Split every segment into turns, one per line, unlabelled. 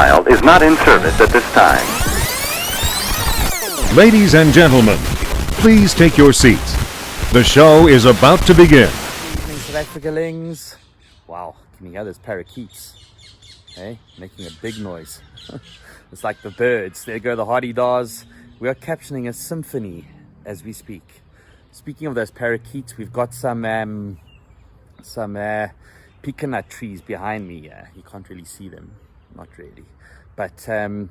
dialed is not in service at this time.
Ladies and gentlemen, please take your seats. The show is about to begin.
Good evening, South Africalings. Wow, can you hear those parakeets? Hey, making a big noise. It's like the birds. There go the hardy-daws. We are captioning a symphony as we speak. Speaking of those parakeets, we've got some pecanut trees behind me. You can't really see them, not really. But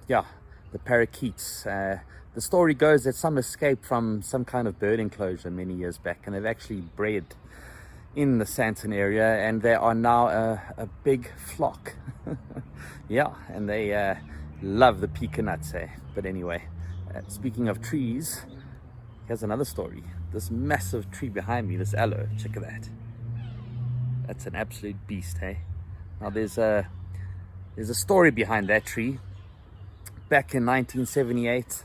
yeah, the parakeets. The story goes that some escaped from some kind of bird enclosure many years back, and they've actually bred in the Sandton area, and they are now a big flock. Yeah, and they love the pecanuts. But anyway, speaking of trees, here's another story. This massive tree behind me, this aloe, check that. That's an absolute beast, hey? Now there's a story behind that tree. Back in 1978,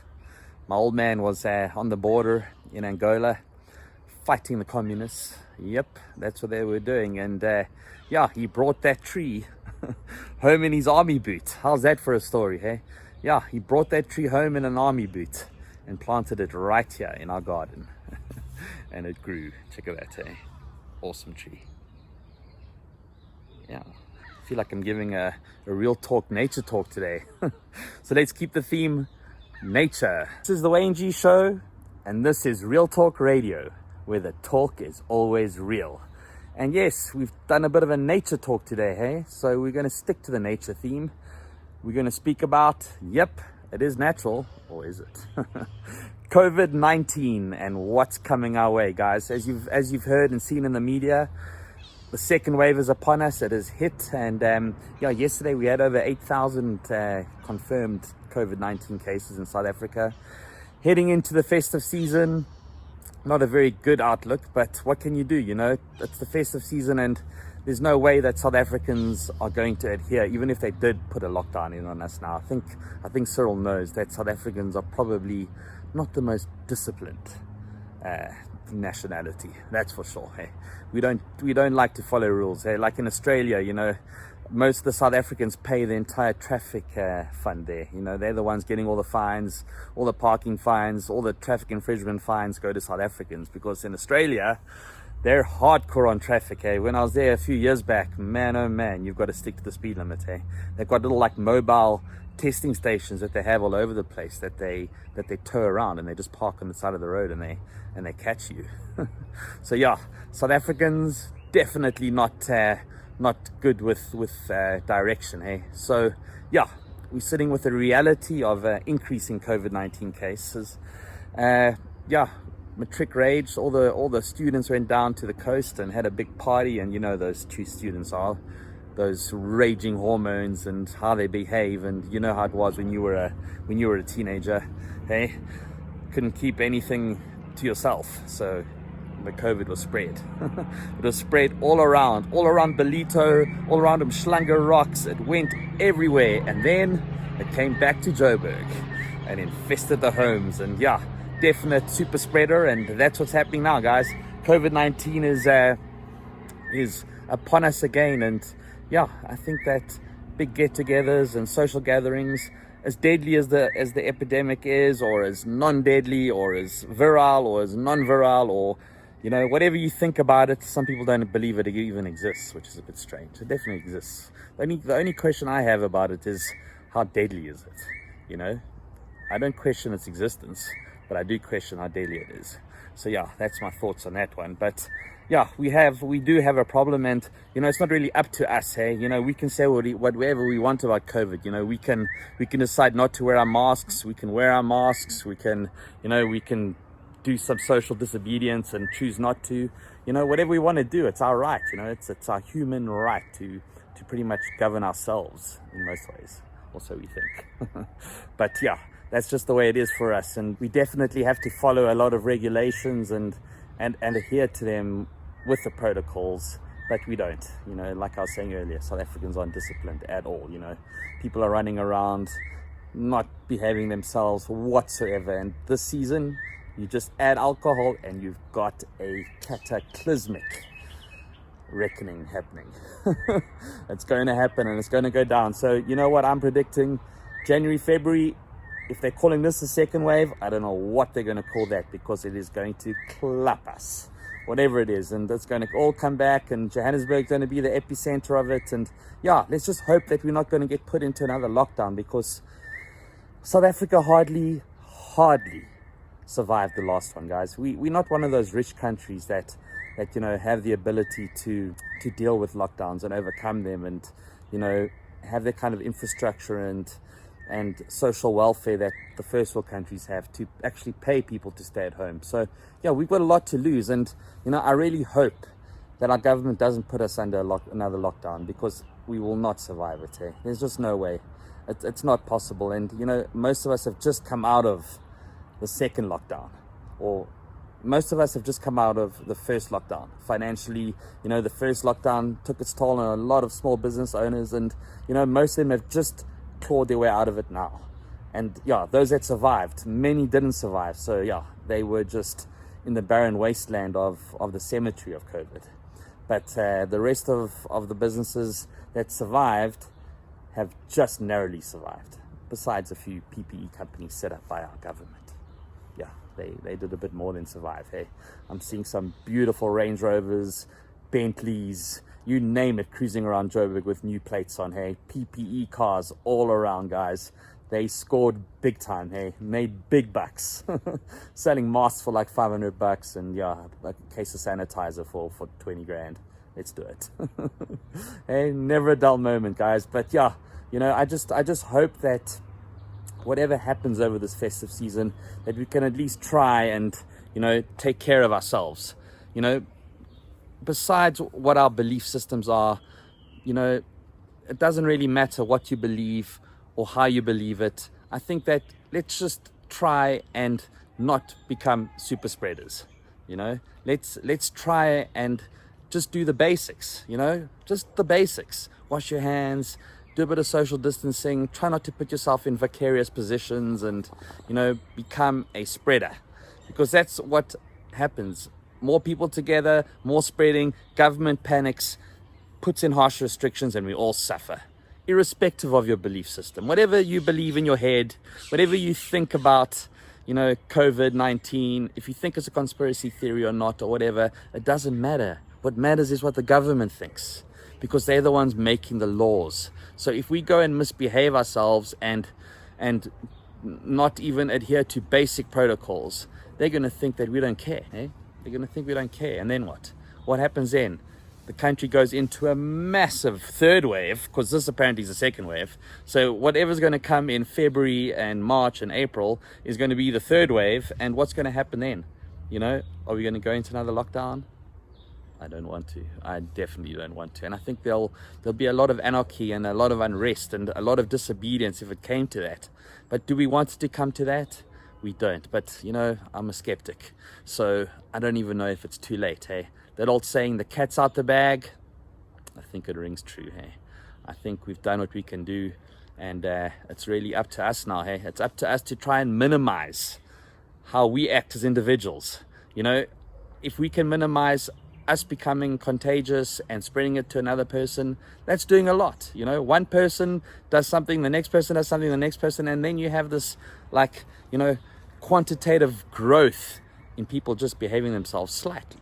my old man was on the border in Angola fighting the communists. Yep, that's what they were doing. And yeah, he brought that tree home in his army boot. How's that for a story, hey? Yeah, he brought that tree home in an army boot and planted it right here in our garden. And it grew. Check that, hey? Awesome tree. Yeah, I feel like I'm giving a real talk, nature talk today. So let's keep the theme nature. This is the Wayne G Show, and this is Real Talk Radio, where the talk is always real. And yes, we've done a bit of a nature talk today, hey? So we're going to stick to the nature theme. We're going to speak about, yep, it is natural, or is it? COVID-19 and what's coming our way, guys. As you've heard and seen in the media, the second wave is upon us. It has hit, and yeah, yesterday we had over 8,000 confirmed COVID-19 cases in South Africa. Heading into the festive season, not a very good outlook, but what can you do? You know, it's the festive season, and there's no way that South Africans are going to adhere, even if they did put a lockdown in on us now. I think Cyril knows that South Africans are probably not the most disciplined nationality, that's for sure. Hey, we don't like to follow rules. Hey, like in Australia, you know, most of the South Africans pay the entire traffic fund there. You know, they're the ones getting all the fines, all the parking fines, all the traffic infringement fines go to South Africans, because in Australia they're hardcore on traffic. Hey, when I was there a few years back, man, oh man, you've got to stick to the speed limit. Hey, they've got little like mobile testing stations that they have all over the place that they tow around, and they just park on the side of the road and they catch you. So yeah, South Africans definitely not good with direction, hey. So yeah, we're sitting with the reality of increasing COVID-19 cases. Yeah, matric rage. All the students went down to the coast and had a big party, and you know those two students are. Those raging hormones and how they behave, and you know how it was when you were a teenager, hey? Couldn't keep anything to yourself, so the COVID was spread. It was spread all around Ballito, all around Umhlanga Rocks. It went everywhere, and then it came back to Joburg and infested the homes. And yeah, definite super spreader, and that's what's happening now, guys. COVID-19 is upon us again, and yeah, I think that big get-togethers and social gatherings, as deadly as the epidemic is, or as non-deadly, or as viral, or as non-viral, or you know, whatever you think about it, some people don't believe it even exists, which is a bit strange. It definitely exists. The only question I have about it is, how deadly is it? You know, I don't question its existence, but I do question how deadly it is. So yeah, that's my thoughts on that one. But yeah, we do have a problem, and you know, it's not really up to us, hey. You know, we can say whatever we want about COVID. You know, we can decide not to wear our masks. We can wear our masks. We can do some social disobedience and choose not to. You know, whatever we want to do, it's our right. You know, it's our human right to pretty much govern ourselves in most ways. Also, we think. But yeah, that's just the way it is for us, and we definitely have to follow a lot of regulations and adhere to them with the protocols, but we don't. You know, like I was saying earlier, South Africans aren't disciplined at all. You know, people are running around not behaving themselves whatsoever, and this season you just add alcohol and you've got a cataclysmic reckoning happening. It's going to happen and it's going to go down. So you know what I'm predicting? January, February, if they're calling this a second wave, I don't know what they're going to call that, because it is going to clap us, whatever it is, and it's going to all come back, and Johannesburg's going to be the epicenter of it. And yeah, let's just hope that we're not going to get put into another lockdown, because South Africa hardly survived the last one, guys. We're not one of those rich countries that you know, have the ability to deal with lockdowns and overcome them, and you know, have that kind of infrastructure and social welfare that the first world countries have to actually pay people to stay at home. So yeah, we've got a lot to lose, and you know, I really hope that our government doesn't put us under another lockdown, because we will not survive it. There's just no way. It's not possible. And you know, most of us have just come out of the second lockdown, or most of us have just come out of the first lockdown. Financially, you know, the first lockdown took its toll on a lot of small business owners, and you know, most of them have just clawed their way out of it now. And yeah, those that survived, many didn't survive. So yeah, they were just in the barren wasteland of the cemetery of COVID. But the rest of the businesses that survived have just narrowly survived, besides a few PPE companies set up by our government. Yeah, they did a bit more than survive. I'm seeing some beautiful Range Rovers, Bentleys, you name it, cruising around Joburg with new plates on. PPE cars all around, guys. They scored big time. Made big bucks. Selling masks for like $500, and yeah, like a case of sanitizer for 20 grand. Let's do it. Never a dull moment, guys. But yeah, you know, I just hope that whatever happens over this festive season, that we can at least try and, you know, take care of ourselves. You know, besides what our belief systems are, you know, it doesn't really matter what you believe or how you believe it. I think that let's just try and not become super spreaders. You know, let's try and just do the basics, you know, just the basics. Wash your hands, do a bit of social distancing, try not to put yourself in vicarious positions, and, you know, become a spreader, because that's what happens. More people together, more spreading, government panics, puts in harsh restrictions, and we all suffer, irrespective of your belief system. Whatever you believe in your head, whatever you think about, you know, COVID-19, if you think it's a conspiracy theory or not, or whatever, it doesn't matter. What matters is what the government thinks, because they're the ones making the laws. So if we go and misbehave ourselves and not even adhere to basic protocols, they're going to think that we don't care. They're going to think we don't care. And then what? What happens then? The country goes into a massive third wave, because this apparently is a second wave. So whatever's going to come in February and March and April is going to be the third wave. And what's going to happen then? You know, are we going to go into another lockdown? I don't want to. I definitely don't want to. And I think there'll be a lot of anarchy and a lot of unrest and a lot of disobedience if it came to that. But do we want it to come to that? We don't. But, you know, I'm a skeptic. So I don't even know if it's too late. That old saying, the cat's out the bag, I think it rings true. I think we've done what we can do. And it's really up to us now. It's up to us to try and minimize how we act as individuals. You know, if we can minimize us becoming contagious and spreading it to another person, that's doing a lot. You know, one person does something, the next person does something, the next person, and then you have this, like, you know, quantitative growth in people just behaving themselves slightly.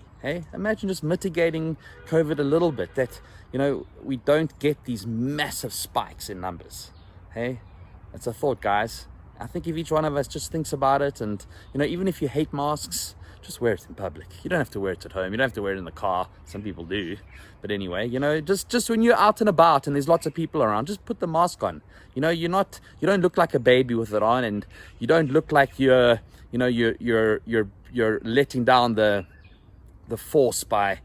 Imagine just mitigating COVID a little bit, that, you know, we don't get these massive spikes in numbers. It's a thought, guys. I think if each one of us just thinks about it, and, you know, even if you hate masks, just wear it in public. You don't have to wear it at home. You don't have to wear it in the car. Some people do. But anyway, you know, just when you're out and about and there's lots of people around, just put the mask on. You know, you don't look like a baby with it on, and you don't look like you're letting down the force by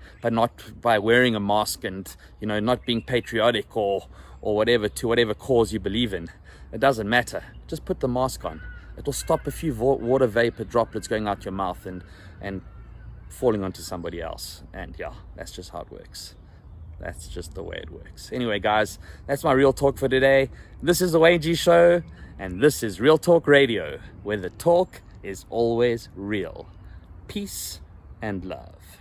wearing a mask, and, you know, not being patriotic or whatever, to whatever cause you believe in. It doesn't matter. Just put the mask on. It'll stop a few water vapor droplets going out your mouth and falling onto somebody else. And yeah, that's just how it works. That's just the way it works. Anyway, guys, that's my real talk for today. This is the Wayne G Show, and this is Real Talk Radio, where the talk is always real. Peace and love.